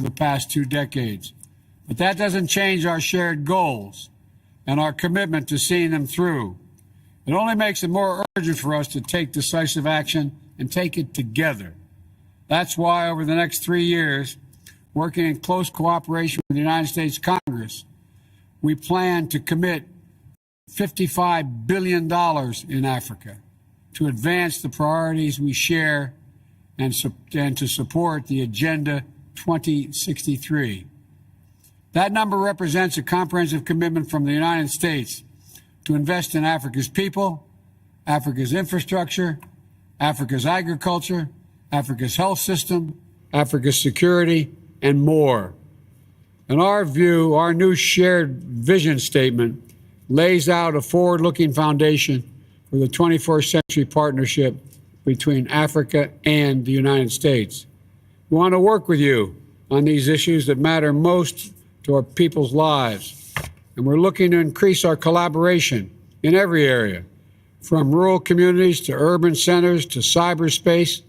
the past 2 decades. But that doesn't change our shared goals and our commitment to seeing them through. It only makes it more urgent for us to take decisive action and take it together. That's why over the next 3 years, working in close cooperation with the United States Congress, we plan to commit $55 billion in Africa to advance the priorities we share and to support the Agenda 2063. That number represents a comprehensive commitment from the United States to invest in Africa's people, Africa's infrastructure, Africa's agriculture, Africa's health system, Africa's security, and more. In our view, our new shared vision statement lays out a forward-looking foundation for the 21st century partnership between Africa and the United States. We want to work with you on these issues that matter most to our people's lives, and we're looking to increase our collaboration in every area, from rural communities to urban centers to cyberspace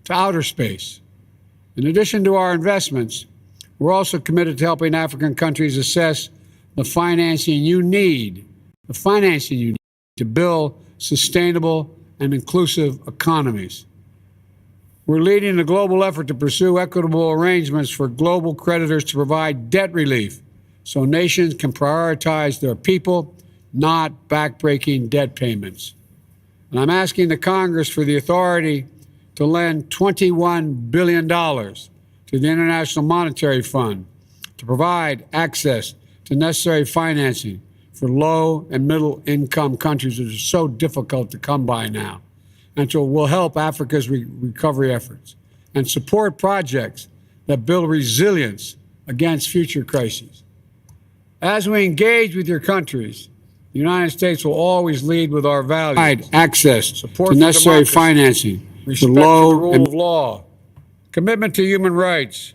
to outer space. In addition to our investments, we're also committed to helping African countries assess the financing you need to build sustainable and inclusive economies. We're leading a global effort to pursue equitable arrangements for global creditors to provide debt relief so nations can prioritize their people, not backbreaking debt payments. And I'm asking the Congress for the authority to lend $21 billion to the International Monetary Fund to provide access to necessary financing for low and middle income countries that are so difficult to come by now, and so will help Africa's recovery efforts and support projects that build resilience against future crises. As we engage with your countries, the United States will always lead with our values: provide access to necessary financing for low and rule of law, commitment to human rights,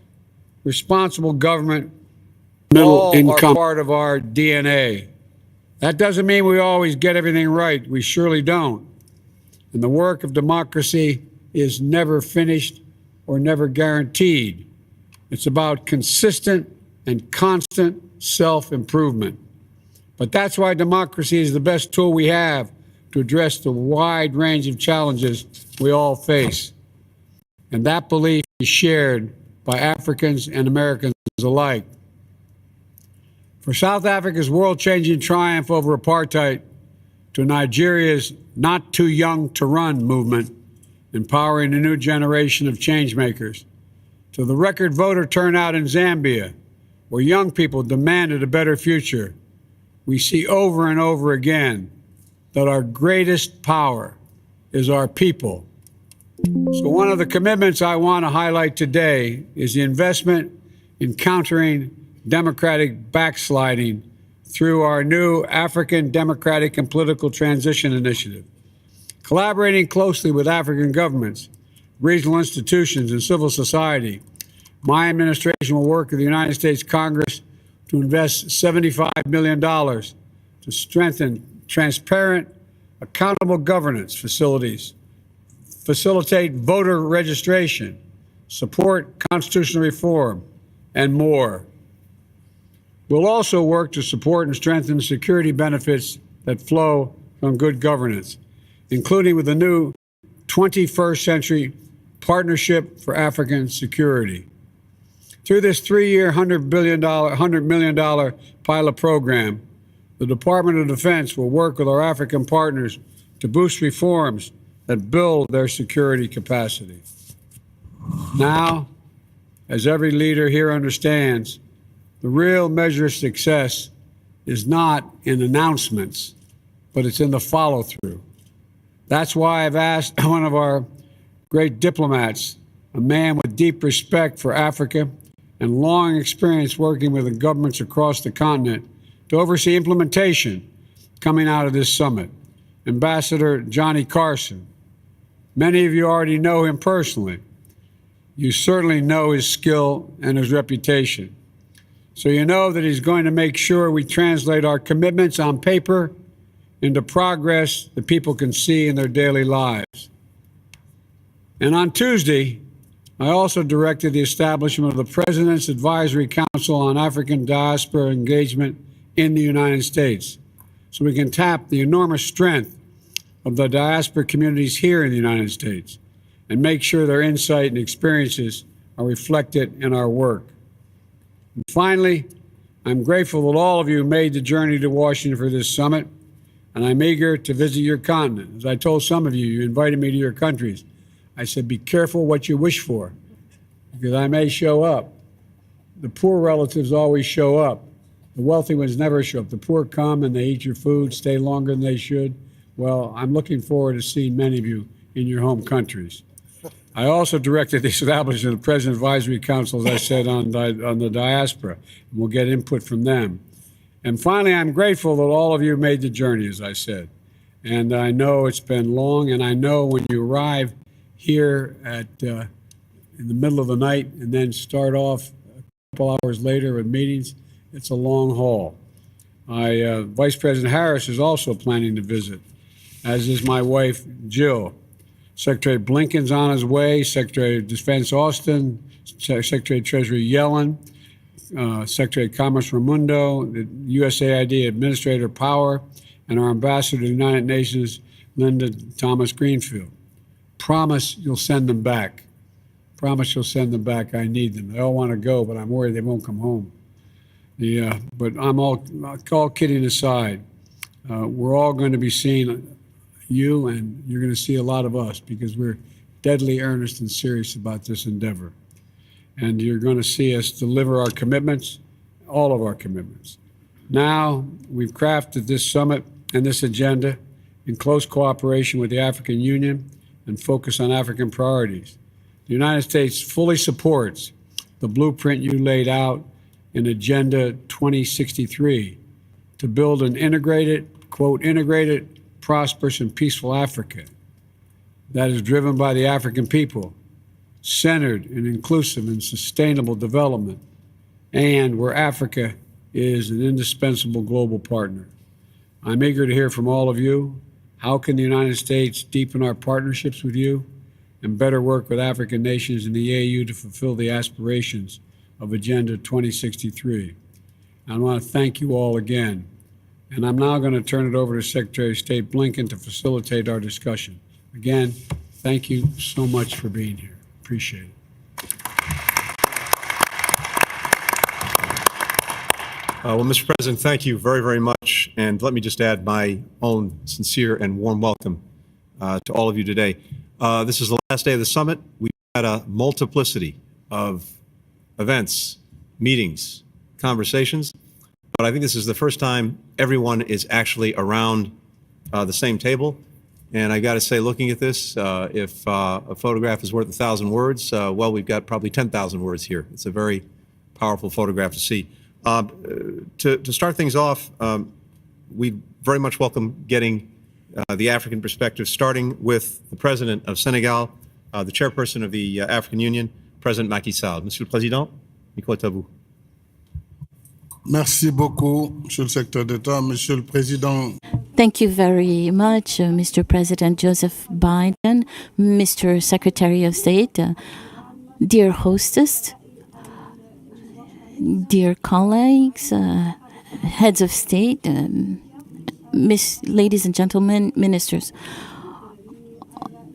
responsible government, middle income, part of our DNA. That doesn't mean we always get everything right. We surely don't. And the work of democracy is never finished or never guaranteed. It's about consistent and constant self-improvement. But that's why democracy is the best tool we have to address the wide range of challenges we all face. And that belief is shared by Africans and Americans alike. For South Africa's world-changing triumph over apartheid, to Nigeria's not too young to run movement, empowering a new generation of changemakers, to the record voter turnout in Zambia, where young people demanded a better future, we see over and over again that our greatest power is our people. So one of the commitments I want to highlight today is the investment in countering democratic backsliding through our new African Democratic and Political Transition Initiative. Collaborating closely with African governments, regional institutions, and civil society, my administration will work with the United States Congress to invest $75 million to strengthen transparent, accountable governance facilities, facilitate voter registration, support constitutional reform, and more. We'll also work to support and strengthen security benefits that flow from good governance, including with the new 21st Century Partnership for African Security. Through this 3-year, $100 million pilot program, the Department of Defense will work with our African partners to boost reforms that build their security capacity. Now, as every leader here understands, the real measure of success is not in announcements, but it's in the follow-through. That's why I've asked one of our great diplomats, a man with deep respect for Africa and long experience working with the governments across the continent, to oversee implementation coming out of this summit, Ambassador Johnny Carson. Many of you already know him personally. You certainly know his skill and his reputation. So you know that he's going to make sure we translate our commitments on paper into progress that people can see in their daily lives. And on Tuesday, I also directed the establishment of the President's Advisory Council on African Diaspora Engagement in the United States, so we can tap the enormous strength of the diaspora communities here in the United States and make sure their insight and experiences are reflected in our work. And finally, I'm grateful that all of you made the journey to Washington for this summit, and I'm eager to visit your continent. As I told some of you, you invited me to your countries. I said, be careful what you wish for, because I may show up. The poor relatives always show up. The wealthy ones never show up. The poor come and they eat your food, stay longer than they should. Well, I'm looking forward to seeing many of you in your home countries. I also directed the establishment of the President Advisory Council, as I said, on the diaspora. We'll get input from them. And finally, I'm grateful that all of you made the journey, as I said. And I know it's been long, and I know when you arrive here in the middle of the night and then start off a couple hours later with meetings, it's a long haul. Vice President Harris is also planning to visit, as is my wife, Jill. Secretary Blinken's on his way, Secretary of Defense Austin, Secretary of Treasury Yellen, Secretary of Commerce Raimundo, the USAID Administrator Power, and our Ambassador to the United Nations, Linda Thomas Greenfield. Promise you'll send them back. Promise you'll send them back. I need them. They all want to go, but I'm worried they won't come home. But I'm all kidding aside. We're all going to be seeing you, and you're going to see a lot of us, because we're deadly earnest and serious about this endeavor. And you're going to see us deliver our commitments, all of our commitments. Now, we've crafted this summit and this agenda in close cooperation with the African Union and focus on African priorities. The United States fully supports the blueprint you laid out in Agenda 2063 to build an integrated, quote, integrated, prosperous and peaceful Africa that is driven by the African people, centered in inclusive and sustainable development, and where Africa is an indispensable global partner. I'm eager to hear from all of you. How can the United States deepen our partnerships with you and better work with African nations in the AU to fulfill the aspirations of Agenda 2063? I want to thank you all again. And I'm now going to turn it over to Secretary of State Blinken to facilitate our discussion. Again, thank you so much for being here. Appreciate it. Well, Mr. President, thank you very, very much. And let me just add my own sincere and warm welcome to all of you today. This is the last day of the summit. We've had a multiplicity of events, meetings, conversations. But I think this is the first time everyone is actually around the same table. And I got to say, looking at this, if a photograph is worth 1,000 words, well, we've got probably 10,000 words here. It's a very powerful photograph to see. To start things off, we very much welcome getting the African perspective, starting with the President of Senegal, the Chairperson of the African Union, President Macky Sall. Monsieur le Président, micro est à vous. Merci beaucoup, Monsieur le Secrétaire d'État, Monsieur le Président. Thank you very much, Mr. President Joseph Biden, Mr. Secretary of State, dear hostess, dear colleagues, heads of state, ladies and gentlemen, ministers.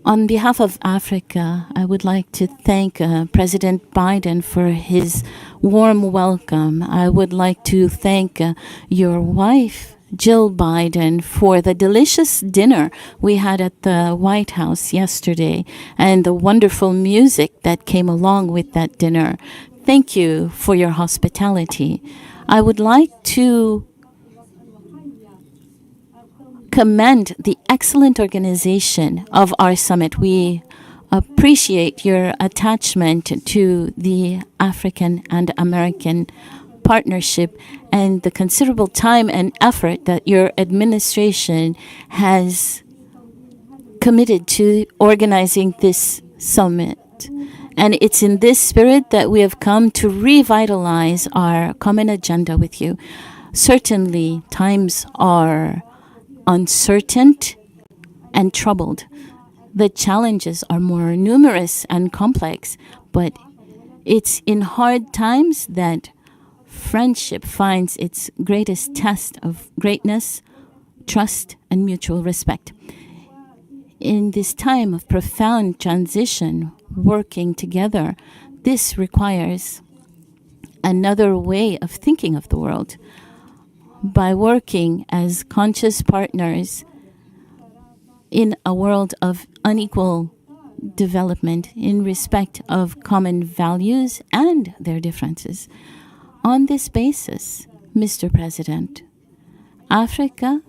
On behalf of Africa, I would like to thank President Biden for his warm welcome. I would like to thank your wife, Jill Biden, for the delicious dinner we had at the White House yesterday and the wonderful music that came along with that dinner. Thank you for your hospitality. I would like to commend the excellent organization of our summit. We appreciate your attachment to the African and American partnership and the considerable time and effort that your administration has committed to organizing this summit. And it's in this spirit that we have come to revitalize our common agenda with you. Certainly, times are uncertain and troubled. The challenges are more numerous and complex, but it's in hard times that friendship finds its greatest test of greatness, trust, and mutual respect. In this time of profound transition, working together, this requires another way of thinking of the world. By working as conscious partners in a world of unequal development in respect of common values and their differences. On this basis, Mr. President, Africa,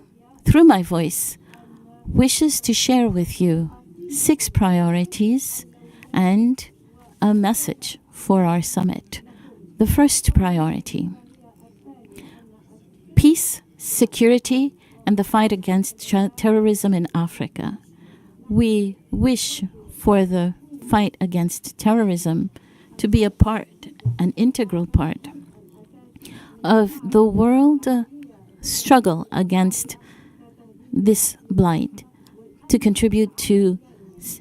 through my voice, wishes to share with you 6 priorities and a message for our summit. The first priority: peace, security, and the fight against terrorism in Africa. We wish for the fight against terrorism to be a part, an integral part of the world struggle against this blight, to contribute to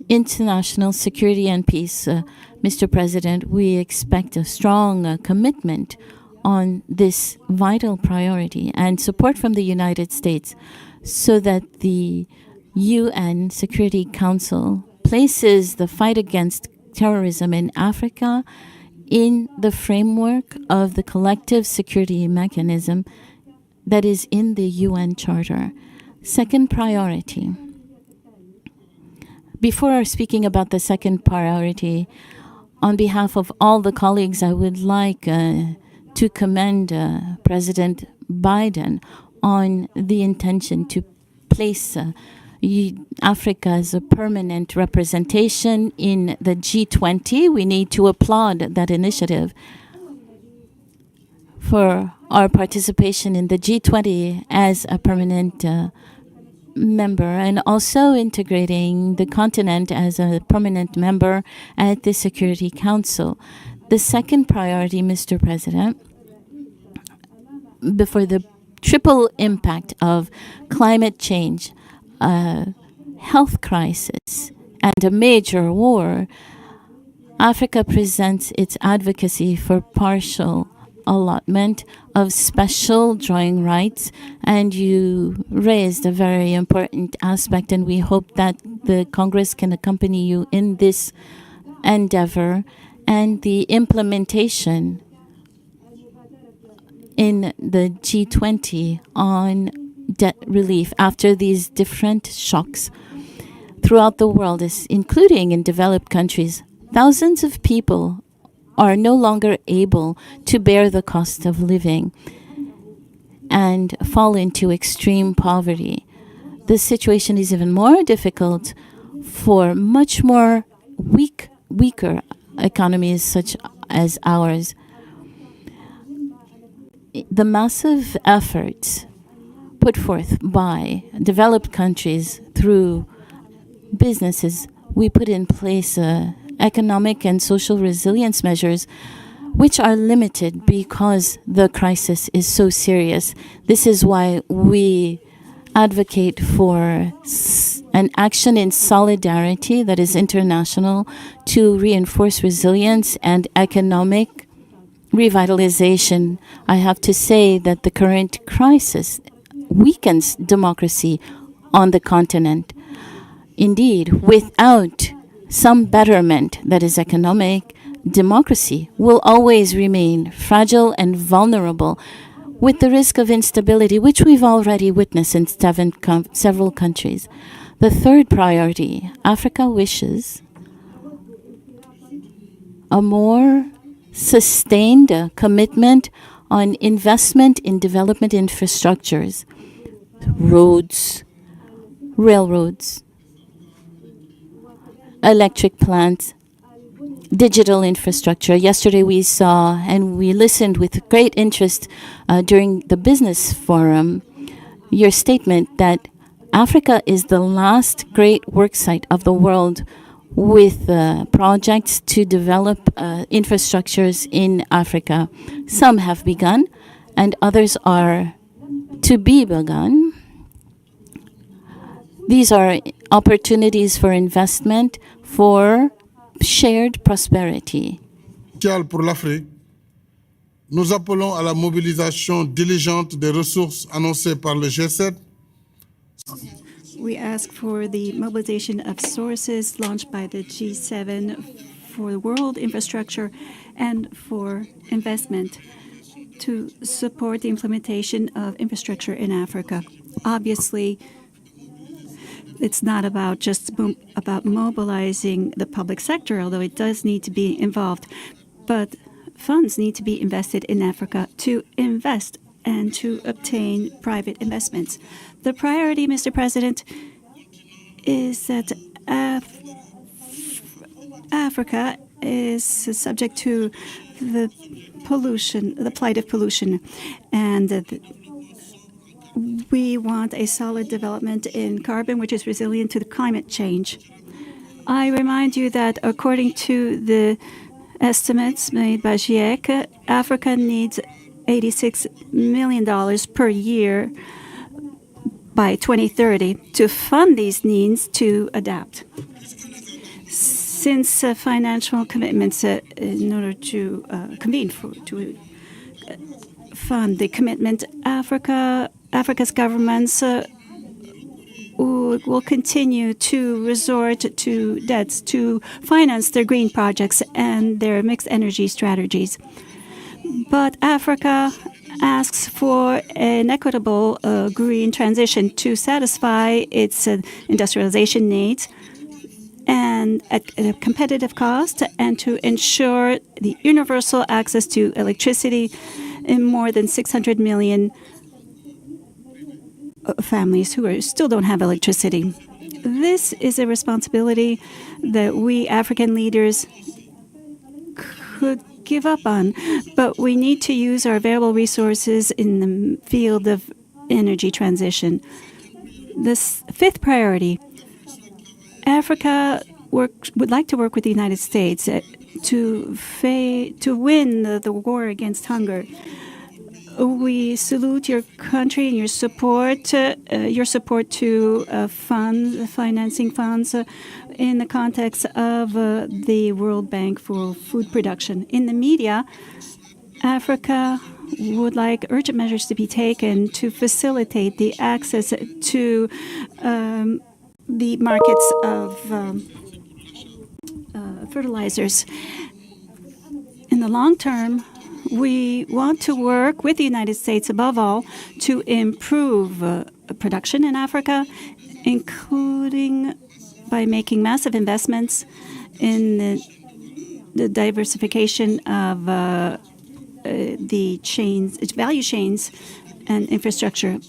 international security and peace. Mr. President, we expect a strong commitment on this vital priority and support from the United States so that the UN Security Council places the fight against terrorism in Africa in the framework of the collective security mechanism that is in the UN Charter. Second priority. Before speaking about the second priority, on behalf of all the colleagues, I would like to commend President Biden on the intention to place Africa as a permanent representation in the G20. We need to applaud that initiative. For our participation in the G20 as a permanent member, and also integrating the continent as a permanent member at the Security Council. The second priority, Mr. President, before the triple impact of climate change, a health crisis, and a major war, Africa presents its advocacy for partial allotment of special drawing rights, and you raised a very important aspect, and we hope that the Congress can accompany you in this endeavor and the implementation in the G20 on debt relief after these different shocks throughout the world, including in developed countries. Thousands of people are no longer able to bear the cost of living and fall into extreme poverty. The situation is even more difficult for much more weaker economies such as ours. The massive efforts put forth by developed countries through businesses, we put in place economic and social resilience measures which are limited because the crisis is so serious. This is why we advocate for an action in solidarity that is international to reinforce resilience and economic revitalization. I have to say that the current crisis weakens democracy on the continent. Indeed, without some betterment that is economic, democracy will always remain fragile and vulnerable, with the risk of instability, which we've already witnessed in several countries. The third priority, Africa wishes a more sustained commitment on investment in development infrastructures, roads, railroads, electric plants, digital infrastructure. Yesterday we saw and we listened with great interest during the business forum your statement that Africa is the last great work site of the world with projects to develop infrastructures in Africa. Some have begun and others are to be begun. These are opportunities for investment, for shared prosperity. Pour l'Afrique, nous appelons à la mobilisation diligente des ressources annoncées par le G7. We ask for the mobilization of sources launched by the G7 for the world infrastructure and for investment to support the implementation of infrastructure in Africa. Obviously, it's not about just about mobilizing the public sector, although it does need to be involved, but funds need to be invested in Africa to invest and to obtain private investments. The priority, Mr. President, is that Africa is subject to the pollution, the plight of pollution, and we want a solid development in carbon, which is resilient to the climate change. I remind you that according to the estimates made by GIEC, Africa needs $86 million per year by 2030 to fund these needs to adapt. Since financial commitments in order to convene to fund the commitment, Africa's governments will continue to resort to debts to finance their green projects and their mixed energy strategies. But Africa asks for an equitable green transition to satisfy its industrialization needs and at a competitive cost, and to ensure the universal access to electricity in more than 600 million families who still don't have electricity. This is a responsibility that we African leaders could give up on, but we need to use our available resources in the field of energy transition. This fifth priority, Africa would like to work with the United States to win the war against hunger. We salute your country and your support to financing funds in the context of the World Bank for food production. In the media, Africa would like urgent measures to be taken to facilitate the access to the markets of fertilizers. In the long term, we want to work with the United States, above all, to improve production in Africa, including by making massive investments in the diversification of the value chains and infrastructure.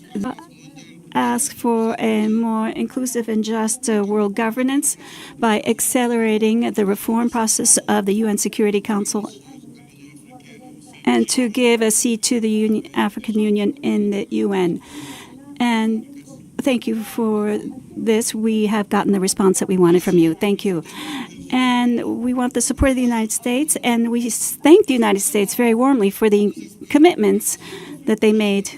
Ask for a more inclusive and just world governance by accelerating the reform process of the UN Security Council, and to give a seat to the African Union in the UN. And thank you for this. We have gotten the response that we wanted from you. Thank you. And we want the support of the United States, and we thank the United States very warmly for the commitments that they made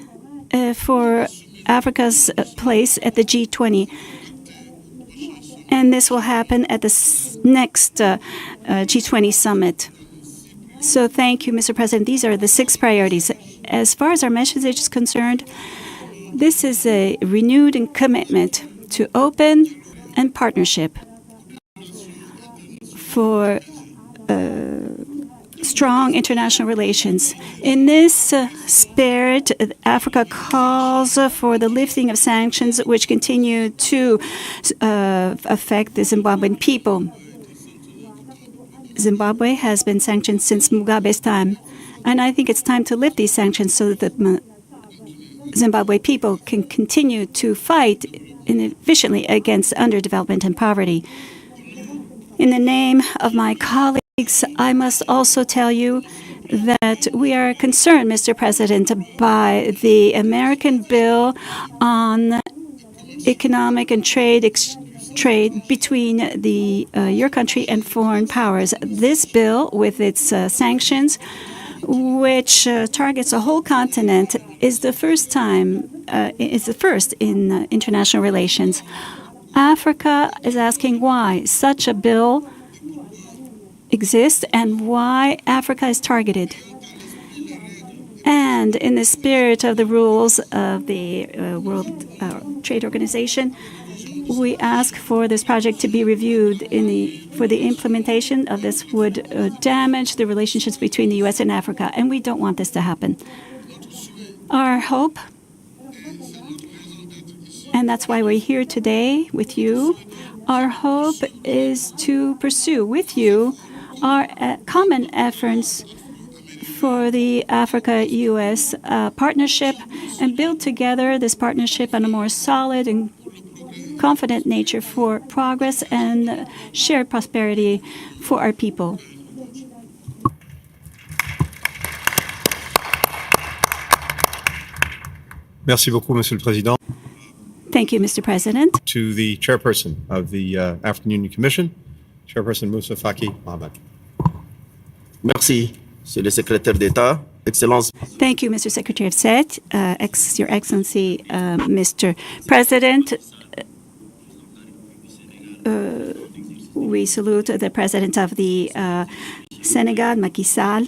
for Africa's place at the G20. And this will happen at the next G20 summit. So thank you, Mr. President. These are the 6 priorities. As far as our message is concerned, this is a renewed commitment to open and partnership for strong international relations. In this spirit, Africa calls for the lifting of sanctions which continue to affect the Zimbabwean people. Zimbabwe has been sanctioned since Mugabe's time, and I think it's time to lift these sanctions so that the Zimbabwe people can continue to fight efficiently against underdevelopment and poverty. In the name of my colleagues, I must also tell you that we are concerned, Mr. President, by the American bill on economic and trade between your country and foreign powers. This bill, with its sanctions, which targets a whole continent, is the first in international relations. Africa is asking why such a bill exist and why Africa is targeted. And in the spirit of the rules of the World Trade Organization, we ask for this project to be reviewed for the implementation of this would damage the relationships between the U.S. and Africa, and we don't want this to happen. Our hope, and that's why we're here today with you, our hope is to pursue with you our common efforts for the Africa-U.S. Partnership and build together this partnership on a more solid and confident nature for progress and shared prosperity for our people. Merci beaucoup, Monsieur le Président. Thank you, Mr. President. To the chairperson of the African Union Commission, Chairperson Moussa Faki Mohamed. Merci, Monsieur le Secrétaire d'État, Excellence. Thank you, Mr. Secretary of State, Your Excellency, Mr. President. We salute the President of the Senegal, Macky Sall.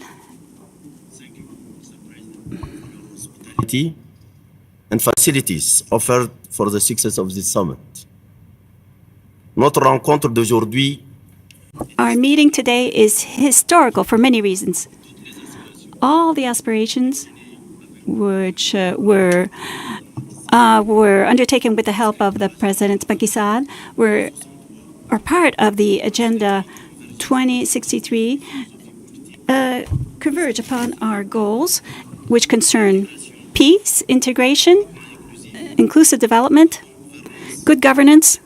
And facilities offered for the success of this summit. Notre rencontre d'aujourd'hui. Our meeting today is historical for many reasons. All the aspirations which were undertaken with the help of the President Macky Sall are part of the Agenda 2063 converge upon our goals, which concern peace, integration, inclusive development, good governance,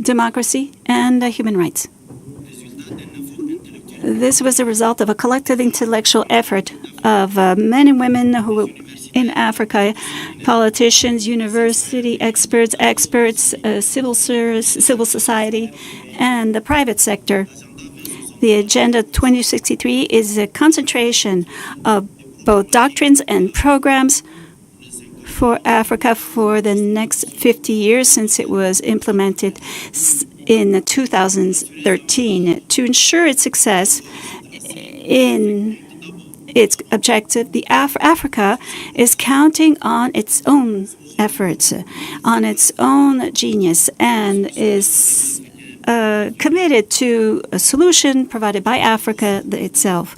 democracy, and human rights. This was a result of a collective intellectual effort of men and women who, in Africa, politicians, university experts, civil society, and the private sector. The Agenda 2063 is a concentration of both doctrines and programs for Africa for the next 50 years since it was implemented in 2013. To ensure its success in its objective, Africa is counting on its own efforts, on its own genius, and is committed to a solution provided by Africa itself.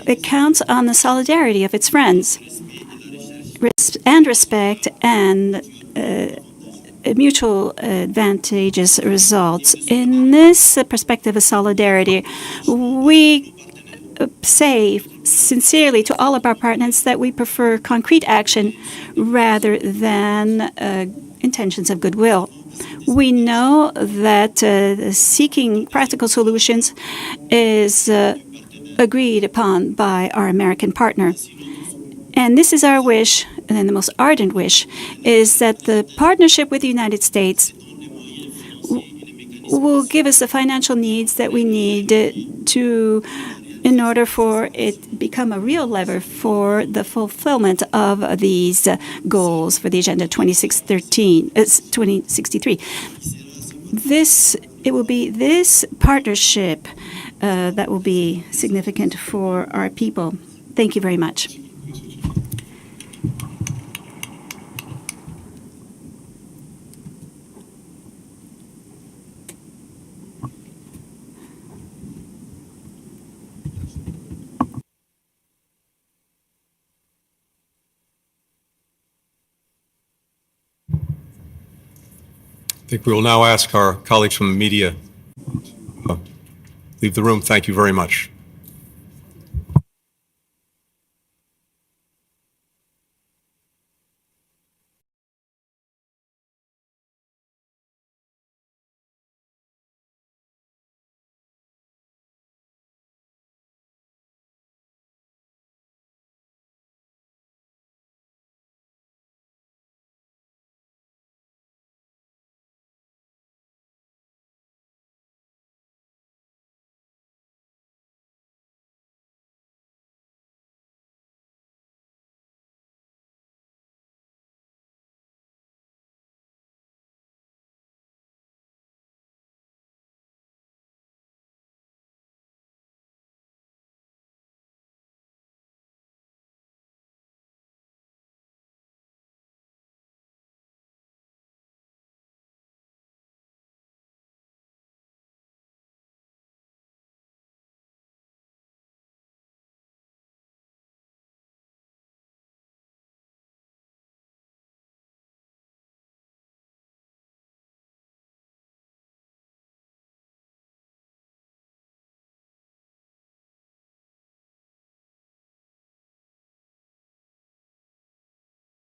It counts on the solidarity of its friends and respect and mutual advantageous results. In this perspective of solidarity, we say sincerely to all of our partners that we prefer concrete action rather than intentions of goodwill. We know that seeking practical solutions is agreed upon by our American partner. And this is our wish, and the most ardent wish, is that the partnership with the United States will give us the financial needs that we need in order for it become a real lever for the fulfillment of these goals for the Agenda 2063. It will be this partnership that will be significant for our people. Thank you very much. I think we will now ask our colleagues from the media to leave the room. Thank you very much.